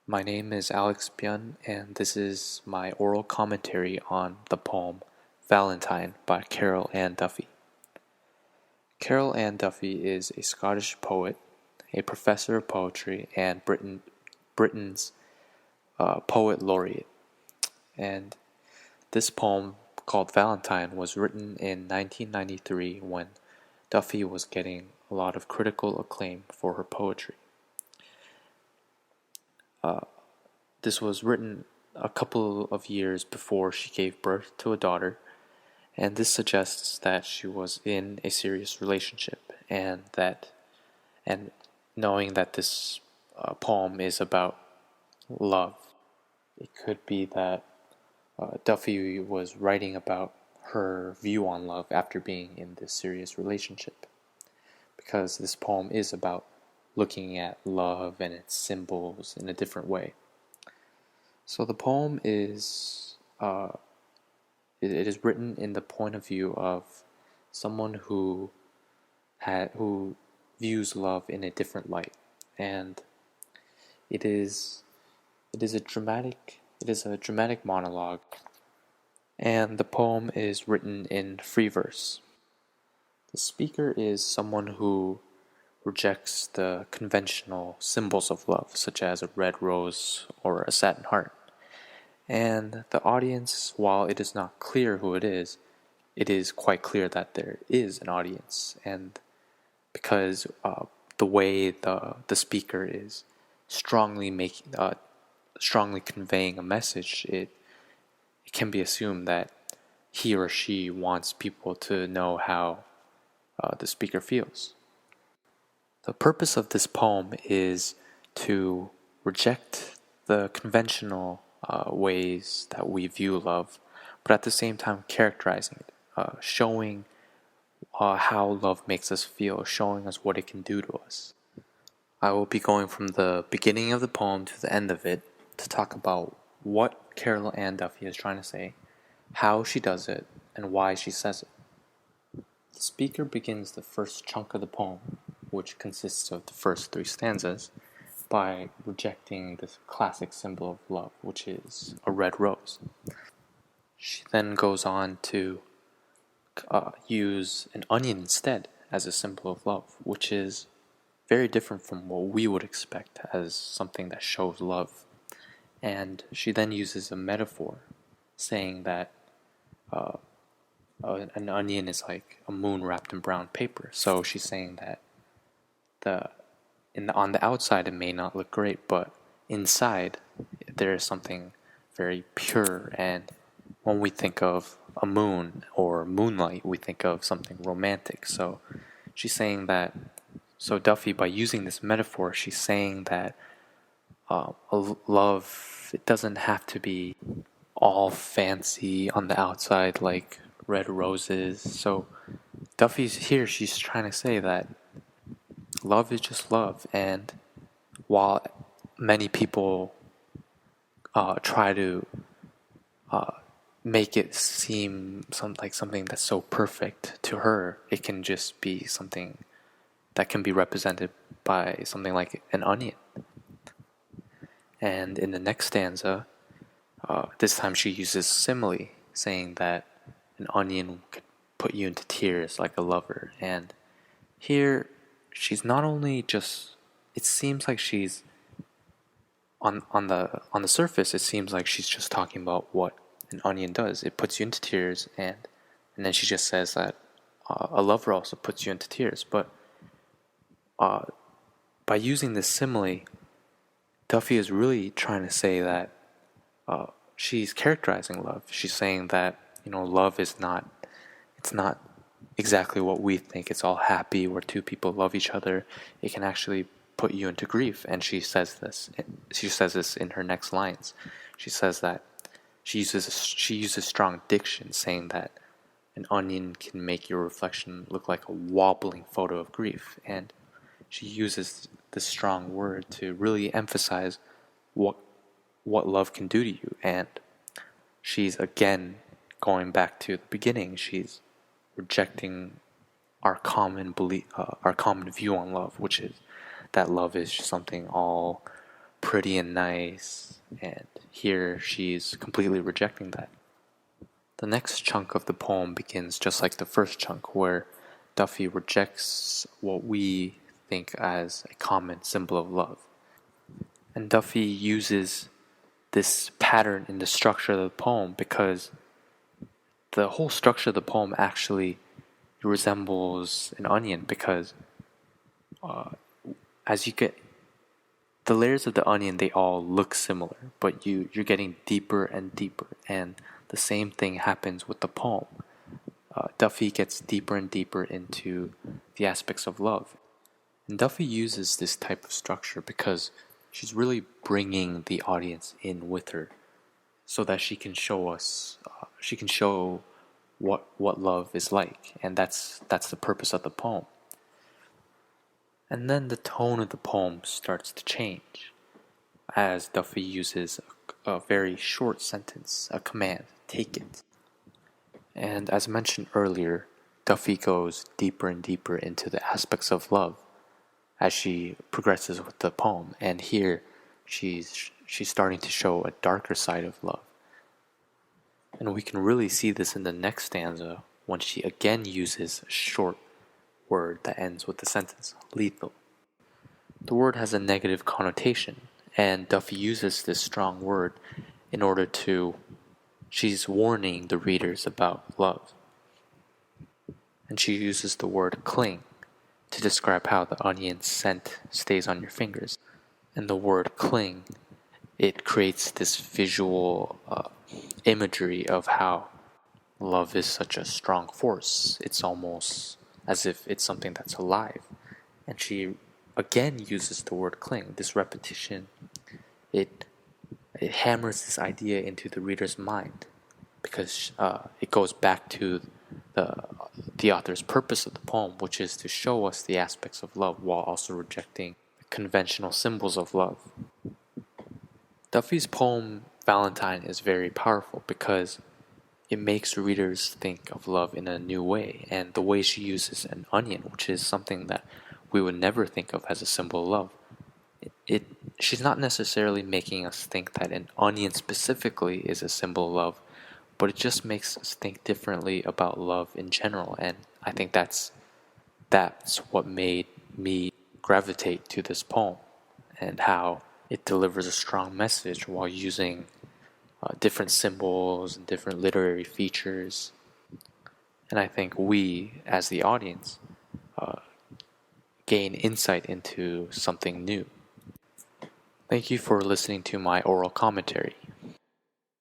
My name is Alex Byun, and this is my oral commentary on the poem Valentine by Carol Ann Duffy. Carol Ann Duffy is a Scottish poet, a professor of poetry, and Britain's poet laureate. And this poem, called Valentine, was written in 1993 when Duffy was getting a lot of critical acclaim for her poetry. This was written a couple of years before she gave birth to a daughter, and this suggests that she was in a serious relationship, and knowing that this poem is about love, it could be that Duffy was writing about her view on love after being in this serious relationship, because this poem is about looking at love and its symbols in a different way. So the poem is it is written in the point of view of someone who views love in a different light, and it is a dramatic monologue, and the poem is written in free verse. The speaker is someone who rejects the conventional symbols of love, such as a red rose or a satin heart. And the audience, while it is not clear who it is quite clear that there is an audience. And because the way the speaker is strongly conveying a message, it can be assumed that he or she wants people to know how the speaker feels. The purpose of this poem is to reject the conventional ways that we view love, but at the same time characterizing it, showing how love makes us feel, showing us what it can do to us. I will be going from the beginning of the poem to the end of it to talk about what Carol Ann Duffy is trying to say, how she does it, and why she says it. The speaker begins the first chunk of the poem, which consists of the first 3 stanzas, by rejecting this classic symbol of love, which is a red rose. She then goes on to use an onion instead as a symbol of love, which is very different from what we would expect as something that shows love. And she then uses a metaphor, saying that an onion is like a moon wrapped in brown paper. So she's saying that on the outside it may not look great, but inside there is something very pure. And when we think of a moon or moonlight, we think of something romantic. So she's saying that. So Duffy, by using this metaphor, she's saying that love, it doesn't have to be all fancy on the outside like red roses. So Duffy's here, she's trying to say that love is just love, and while many people try to make it seem like something that's so perfect, to her it can just be something that can be represented by something like an onion. And in the next stanza, this time she uses simile, saying that an onion could put you into tears like a lover. And here she's not only just, it seems like she's on the surface, it seems like she's just talking about what an onion does. It puts you into tears, and then she just says that a lover also puts you into tears. But by using this simile, Duffy is really trying to say that she's characterizing love. She's saying that, love is not, it's not exactly what we think. It's all happy where 2 people love each other. It can actually put you into grief. And she says this in her next lines. She says that she uses strong diction, saying that an onion can make your reflection look like a wobbling photo of grief. And she uses this strong word to really emphasize what love can do to you. And she's again going back to the beginning. She's rejecting our common belief, our common view on love, which is that love is just something all pretty and nice, and here she's completely rejecting that. The next chunk of the poem begins just like the first chunk, where Duffy rejects what we think as a common symbol of love. And Duffy uses this pattern in the structure of the poem because the whole structure of the poem actually resembles an onion, because as you get the layers of the onion, they all look similar, but you're getting deeper and deeper, and the same thing happens with the poem. Duffy gets deeper and deeper into the aspects of love. And Duffy uses this type of structure because she's really bringing the audience in with her so that she can show us, she can show what love is like, and that's the purpose of the poem. And then the tone of the poem starts to change as Duffy uses a very short sentence, a command, take it. And as mentioned earlier, Duffy goes deeper and deeper into the aspects of love as she progresses with the poem, and here she's starting to show a darker side of love. And we can really see this in the next stanza when she again uses a short word that ends with the sentence, lethal. The word has a negative connotation, and Duffy uses this strong word in order to, she's warning the readers about love. And she uses the word cling to describe how the onion scent stays on your fingers. And the word cling, it creates this visual imagery of how love is such a strong force. It's almost as if it's something that's alive. And she again uses the word cling. This repetition, it hammers this idea into the reader's mind because it goes back to the author's purpose of the poem, which is to show us the aspects of love while also rejecting the conventional symbols of love. Duffy's poem Valentine is very powerful because it makes readers think of love in a new way, and the way she uses an onion, which is something that we would never think of as a symbol of love. She's not necessarily making us think that an onion specifically is a symbol of love, but it just makes us think differently about love in general, and I think that's what made me gravitate to this poem, and how it delivers a strong message while using different symbols and different literary features. And I think we, as the audience, gain insight into something new. Thank you for listening to my oral commentary.